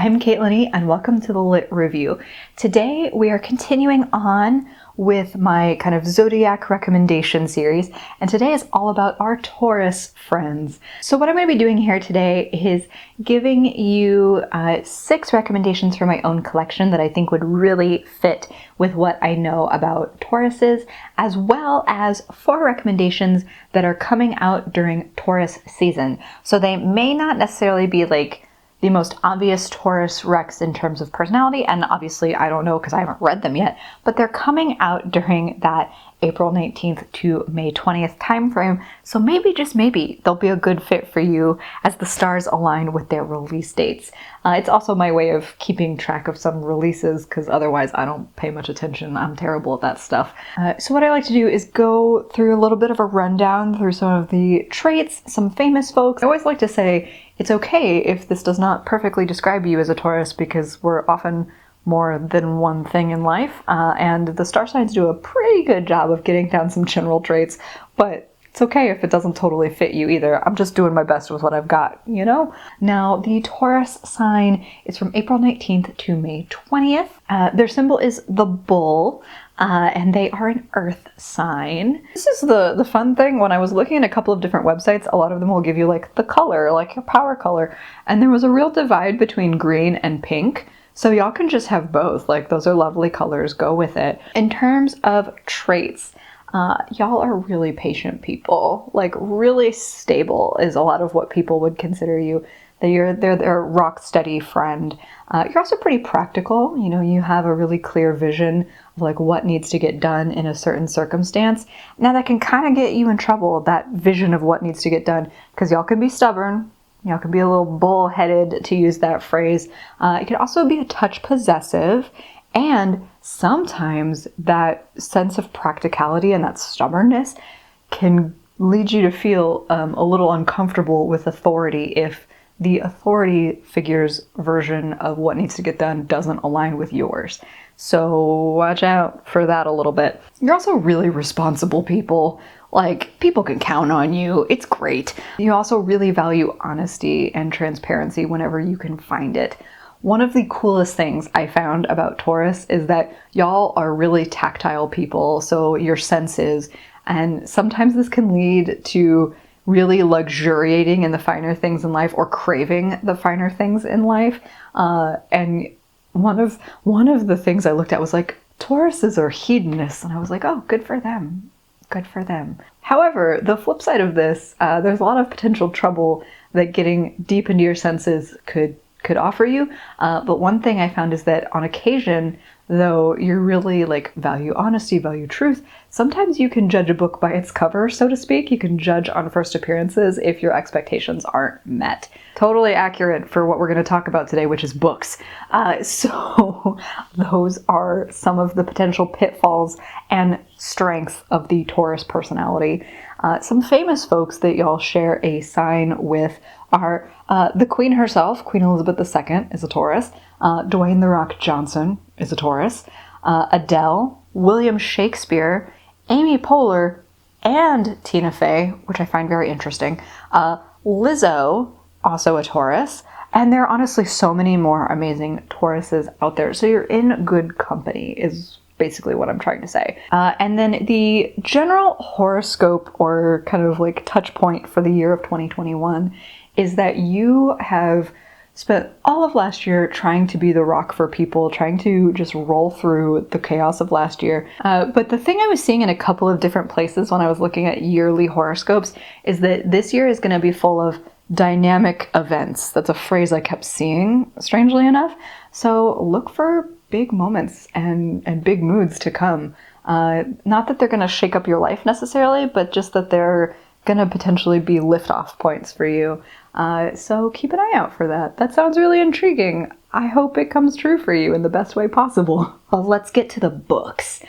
I'm Caitlin E, and welcome to the Lit Review. Today we are continuing on with my kind of zodiac recommendation series, and today is all about our Taurus friends. So what I'm going to be doing here today is giving you 6 recommendations from my own collection that I think would really fit with what I know about Tauruses, as well as 4 recommendations that are coming out during Taurus season. So they may not necessarily be like the most obvious Taurus recs in terms of personality, and obviously I don't know because I haven't read them yet, but they're coming out during that April 19th to May 20th timeframe, so maybe, just maybe, they'll be a good fit for you as the stars align with their release dates. It's also my way of keeping track of some releases because otherwise I don't pay much attention. I'm terrible at that stuff. So what I like to do is go through a little bit of a rundown through some of the traits, some famous folks. I always like to say it's okay if this does not perfectly describe you as a Taurus because we're often more than one thing in life, and the star signs do a pretty good job of getting down some general traits, but it's okay if it doesn't totally fit you either. I'm just doing my best with what I've got, you know? Now, the Taurus sign is from April 19th to May 20th. Their symbol is the bull, and they are an earth sign. This is the fun thing. When I was looking at a couple of different websites, a lot of them will give you like the color, like your power color, and there was a real divide between green and pink. So y'all can just have both. Like, those are lovely colors. Go with it. In terms of traits, y'all are really patient people. Like, really stable is a lot of what people would consider you. They're their rock steady friend. You're also pretty practical. You know, you have a really clear vision of like what needs to get done in a certain circumstance. Now that can kind of get you in trouble, that vision of what needs to get done, because y'all can be stubborn. Y'all can be a little bullheaded, to use that phrase. It can also be a touch possessive, and sometimes that sense of practicality and that stubbornness can lead you to feel a little uncomfortable with authority if the authority figure's version of what needs to get done doesn't align with yours. So watch out for that a little bit. You're also really responsible people. Like, people can count on you. It's great. You also really value honesty and transparency whenever you can find it. One of the coolest things I found about Taurus is that y'all are really tactile people, so your senses, and sometimes this can lead to really luxuriating in the finer things in life or craving the finer things in life. And one of the things I looked at was like, Tauruses are hedonists, and I was like, oh, good for them. Good for them. However, the flip side of this, there's a lot of potential trouble that getting deep into your senses could offer you. But one thing I found is that on occasion, though you really like value honesty, value truth, sometimes you can judge a book by its cover, so to speak. You can judge on first appearances if your expectations aren't met. Totally accurate for what we're going to talk about today, which is books. So those are some of the potential pitfalls and strengths of the Taurus personality. Some famous folks that y'all share a sign with are the Queen herself. Queen Elizabeth II is a Taurus. Dwayne "The Rock" Johnson is a Taurus. Adele, William Shakespeare, Amy Poehler, and Tina Fey, which I find very interesting. Lizzo, also a Taurus. And there are honestly so many more amazing Tauruses out there. So you're in good company is basically what I'm trying to say. And then the general horoscope, or kind of like touch point for the year of 2021, is that you have spent all of last year trying to be the rock for people, trying to just roll through the chaos of last year. But the thing I was seeing in a couple of different places when I was looking at yearly horoscopes is that this year is going to be full of dynamic events. That's a phrase I kept seeing, strangely enough. So look for big moments and big moods to come. Not that they're going to shake up your life necessarily, but just that they're going to potentially be liftoff points for you. So keep an eye out for that. That sounds really intriguing. I hope it comes true for you in the best way possible. Well, let's get to the books.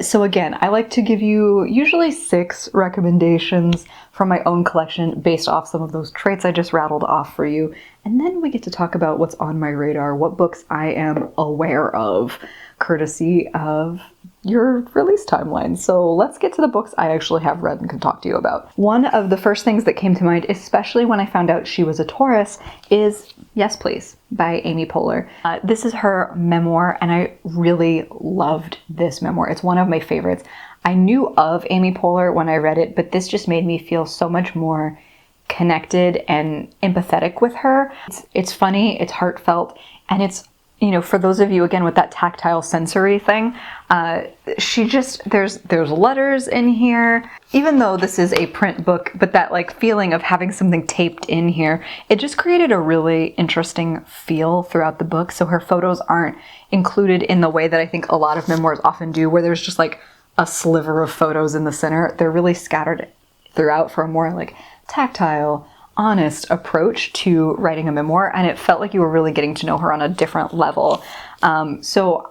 So again, I like to give you usually 6 recommendations from my own collection based off some of those traits I just rattled off for you. And then we get to talk about what's on my radar, what books I am aware of, courtesy of your release timeline. So let's get to the books I actually have read and can talk to you about. One of the first things that came to mind, especially when I found out she was a Taurus, is Yes Please by Amy Poehler. This is her memoir, and I really loved this memoir. It's one of my favorites. I knew of Amy Poehler when I read it, but this just made me feel so much more connected and empathetic with her. It's funny, it's heartfelt, and it's, you know, for those of you, again, with that tactile sensory thing, there's letters in here. Even though this is a print book, but that like feeling of having something taped in here, it just created a really interesting feel throughout the book. So her photos aren't included in the way that I think a lot of memoirs often do, where there's just like a sliver of photos in the center. They're really scattered throughout for a more like tactile, honest approach to writing a memoir, and it felt like you were really getting to know her on a different level. So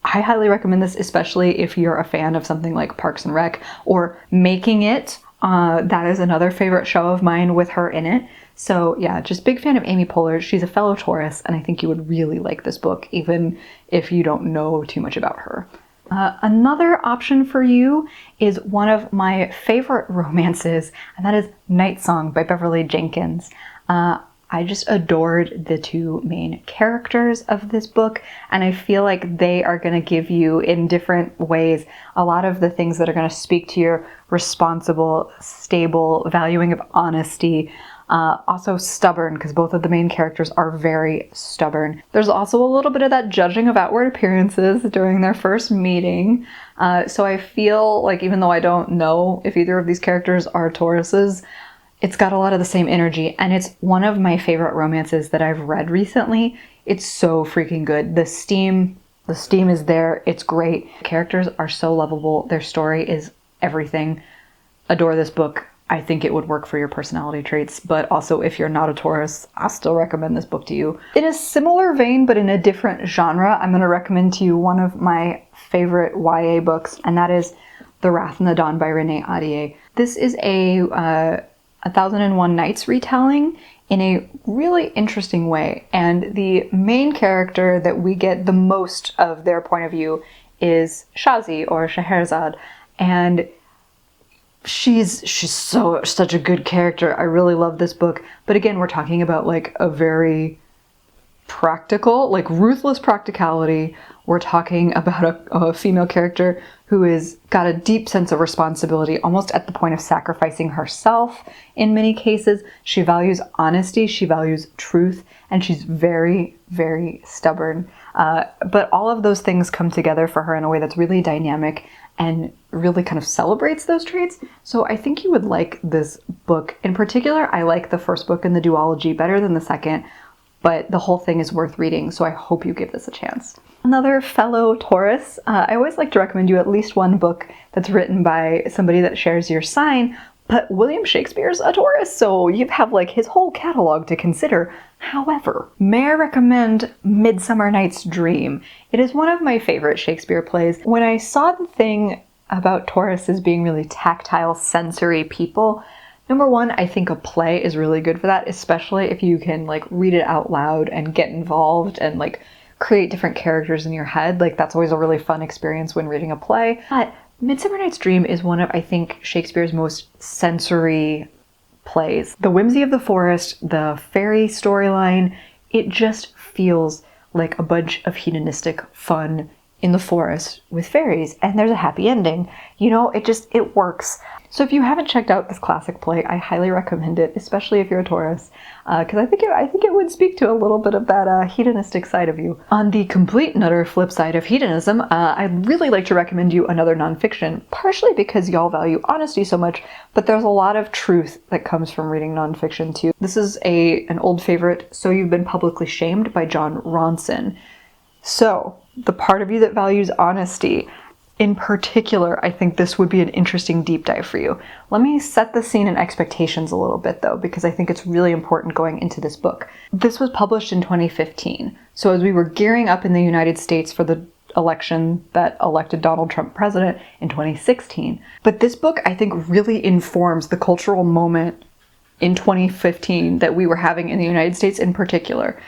I highly recommend this, especially if you're a fan of something like Parks and Rec or Making It. That is another favorite show of mine with her in it. So yeah, just big fan of Amy Poehler. She's a fellow Taurus, and I think you would really like this book, even if you don't know too much about her. Another option for you is one of my favorite romances, and that is Night Song by Beverly Jenkins. I just adored the two main characters of this book, and I feel like they are going to give you, in different ways, a lot of the things that are going to speak to your responsible, stable, valuing of honesty. Also stubborn, because both of the main characters are very stubborn. There's also a little bit of that judging of outward appearances during their first meeting. So I feel like, even though I don't know if either of these characters are Tauruses, it's got a lot of the same energy, and it's one of my favorite romances that I've read recently. It's so freaking good. The steam is there. It's great. The characters are so lovable. Their story is everything. Adore this book. I think it would work for your personality traits, but also if you're not a Taurus, I still recommend this book to you. In a similar vein, but in a different genre, I'm going to recommend to you one of my favorite YA books, and that is The Wrath in the Dawn by Renee Ahdieh. This is a 1001 Nights retelling in a really interesting way, and the main character that we get the most of their point of view is Shazi, or Scheherazade, and she's such a good character. I really love this book. But again, we're talking about like a very practical, like ruthless practicality. We're talking about a female character who is got a deep sense of responsibility, almost at the point of sacrificing herself in many cases. She values honesty, she values truth, and she's very, very stubborn. But all of those things come together for her in a way that's really dynamic and really kind of celebrates those traits. So I think you would like this book. In particular, I like the first book in the duology better than the second, but the whole thing is worth reading, so I hope you give this a chance. Another fellow Taurus, I always like to recommend you at least one book that's written by somebody that shares your sign, but William Shakespeare's a Taurus, so you have like his whole catalog to consider. However, may I recommend Midsummer Night's Dream? It is one of my favorite Shakespeare plays. When I saw the thing about Tauruses being really tactile, sensory people, number one, I think a play is really good for that, especially if you can like read it out loud and get involved and like create different characters in your head. Like that's always a really fun experience when reading a play. But Midsummer Night's Dream is one of, I think, Shakespeare's most sensory plays. The whimsy of the forest, the fairy storyline, it just feels like a bunch of hedonistic fun in the forest with fairies, and there's a happy ending. You know, it works. So if you haven't checked out this classic play, I highly recommend it, especially if you're a Taurus, because I think it would speak to a little bit of that hedonistic side of you. On the complete and utter flip side of hedonism, I'd really like to recommend you another nonfiction, partially because y'all value honesty so much, but there's a lot of truth that comes from reading nonfiction too. This is an old favorite, So You've Been Publicly Shamed by Jon Ronson. So, the part of you that values honesty, in particular, I think this would be an interesting deep dive for you. Let me set the scene and expectations a little bit though, because I think it's really important going into this book. This was published in 2015. So as we were gearing up in the United States for the election that elected Donald Trump president in 2016. But this book, I think, really informs the cultural moment in 2015 that we were having in the United States in particular.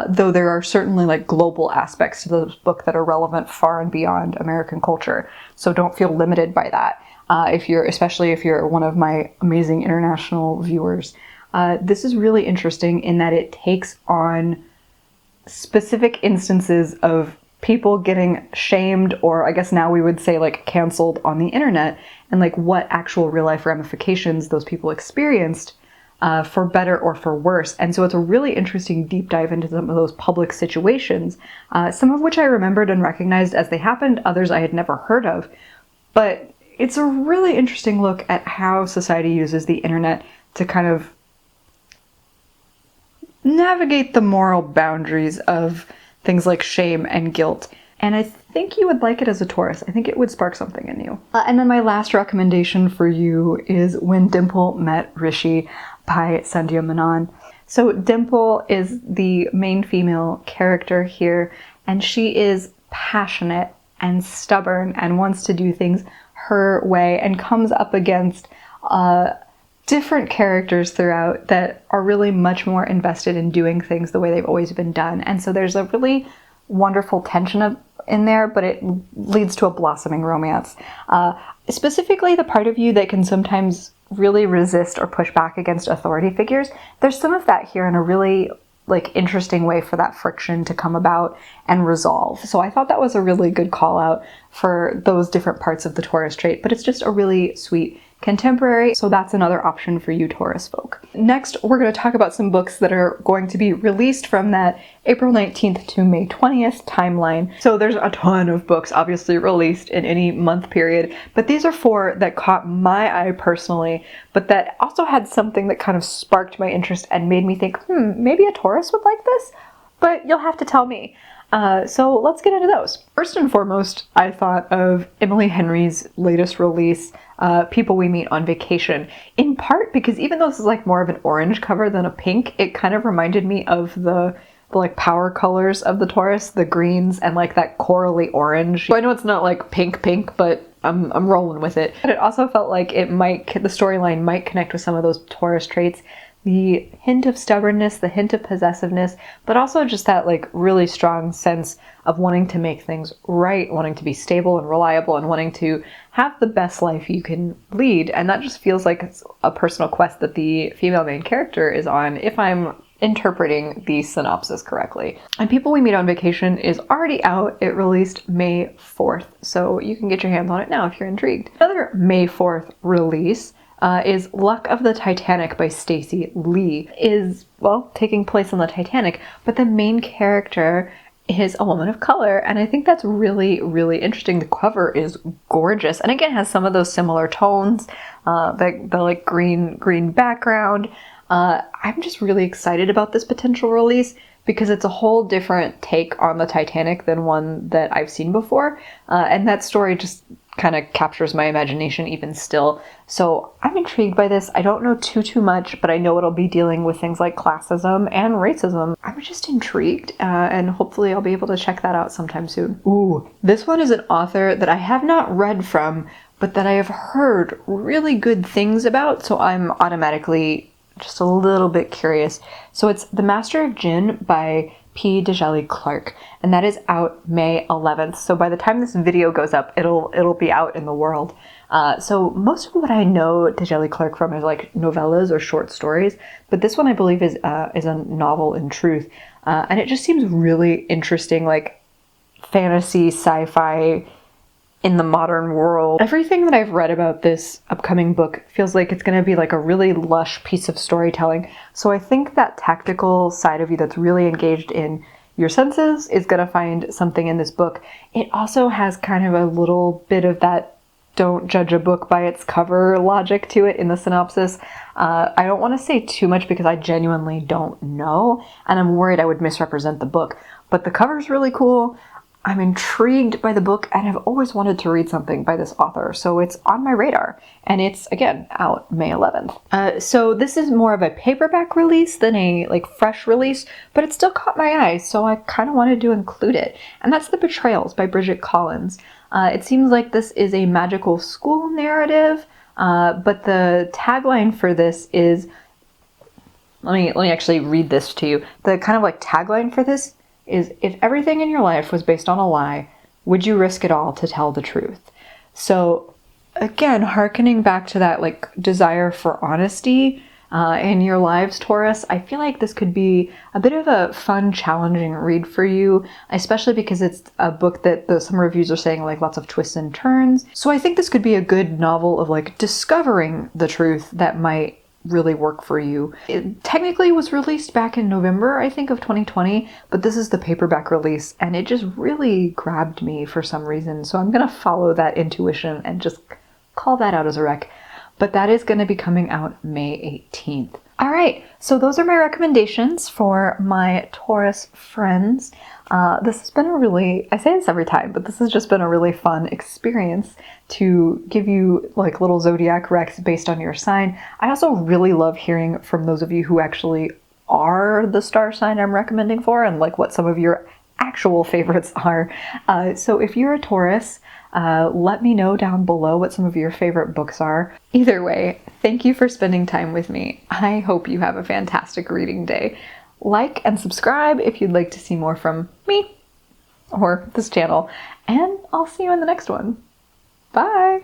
Though there are certainly like global aspects to this book that are relevant far and beyond American culture. So don't feel limited by that. Especially if you're one of my amazing international viewers. This is really interesting in that it takes on specific instances of people getting shamed, or I guess now we would say like canceled on the internet, and like what actual real life ramifications those people experienced, for better or for worse. And so it's a really interesting deep dive into some of those public situations, some of which I remembered and recognized as they happened, others I had never heard of. But it's a really interesting look at how society uses the internet to kind of navigate the moral boundaries of things like shame and guilt. And I think you would like it as a Taurus. I think it would spark something in you. And then my last recommendation for you is When Dimple Met Rishi by Sandhya Menon. So Dimple is the main female character here, and she is passionate and stubborn and wants to do things her way, and comes up against different characters throughout that are really much more invested in doing things the way they've always been done. And so there's a really wonderful tension in there, but it leads to a blossoming romance. Specifically, the part of you that can sometimes really resist or push back against authority figures, there's some of that here in a really like interesting way for that friction to come about and resolve. So I thought that was a really good call out for those different parts of the Taurus trait, but it's just a really sweet contemporary, so that's another option for you Taurus folk. Next, we're going to talk about some books that are going to be released from that April 19th to May 20th timeline. So there's a ton of books obviously released in any month period, but these are 4 that caught my eye personally, but that also had something that kind of sparked my interest and made me think, maybe a Taurus would like this? But you'll have to tell me. So let's get into those. First and foremost, I thought of Emily Henry's latest release, People We Meet on Vacation, in part because even though this is like more of an orange cover than a pink, it kind of reminded me of the like power colors of the Taurus, the greens and like that corally orange. So I know it's not like pink, but I'm rolling with it. But it also felt like the storyline might connect with some of those Taurus traits. The hint of stubbornness, the hint of possessiveness, but also just that like really strong sense of wanting to make things right, wanting to be stable and reliable, and wanting to have the best life you can lead. And that just feels like it's a personal quest that the female main character is on, if I'm interpreting the synopsis correctly. And People We Meet on Vacation is already out. It released May 4th, so you can get your hands on it now if you're intrigued. Another May 4th release is Luck of the Titanic by Stacey Lee. Is, well, taking place on the Titanic, but the main character is a woman of color, and I think that's really, really interesting. The cover is gorgeous, and again has some of those similar tones, the like green background. I'm just really excited about this potential release because it's a whole different take on the Titanic than one that I've seen before, and that story just kind of captures my imagination even still. So I'm intrigued by this. I don't know too much, but I know it'll be dealing with things like classism and racism. I'm just intrigued, and hopefully I'll be able to check that out sometime soon. Ooh, this one is an author that I have not read from, but that I have heard really good things about, so I'm automatically just a little bit curious. So it's The Master of Jinn by P. Djèlí Clark, and that is out May 11th. So by the time this video goes up, it'll be out in the world. So most of what I know Djèlí Clark from is like novellas or short stories, but this one I believe is a novel in truth, and it just seems really interesting, like fantasy, sci-fi in the modern world. Everything that I've read about this upcoming book feels like it's going to be like a really lush piece of storytelling. So I think that tactical side of you that's really engaged in your senses is going to find something in this book. It also has kind of a little bit of that don't judge a book by its cover logic to it in the synopsis. I don't want to say too much because I genuinely don't know, and I'm worried I would misrepresent the book. But the cover's really cool. I'm intrigued by the book and have always wanted to read something by this author, so it's on my radar, and it's, again, out May 11th. So this is more of a paperback release than a like fresh release, but it still caught my eye, so I kind of wanted to include it, and that's The Betrayals by Bridget Collins. It seems like this is a magical school narrative, but the tagline for this is Let me actually read this to you. The kind of like tagline for this is, if everything in your life was based on a lie, would you risk it all to tell the truth? So again, hearkening back to that like desire for honesty in your lives, Taurus, I feel like this could be a bit of a fun, challenging read for you, especially because it's a book that some reviews are saying like lots of twists and turns. So I think this could be a good novel of like discovering the truth that might really work for you. It technically was released back in November, I think, of 2020, but this is the paperback release and it just really grabbed me for some reason. So I'm gonna follow that intuition and just call that out as a rec. But that is going to be coming out May 18th. All right, so those are my recommendations for my Taurus friends. This has been a really, I say this every time, but this has just been a really fun experience to give you like little zodiac recs based on your sign. I also really love hearing from those of you who actually are the star sign I'm recommending for and like what some of your actual favorites are. So if you're a Taurus, let me know down below what some of your favorite books are. Either way, thank you for spending time with me. I hope you have a fantastic reading day. Like and subscribe if you'd like to see more from me or this channel, and I'll see you in the next one. Bye!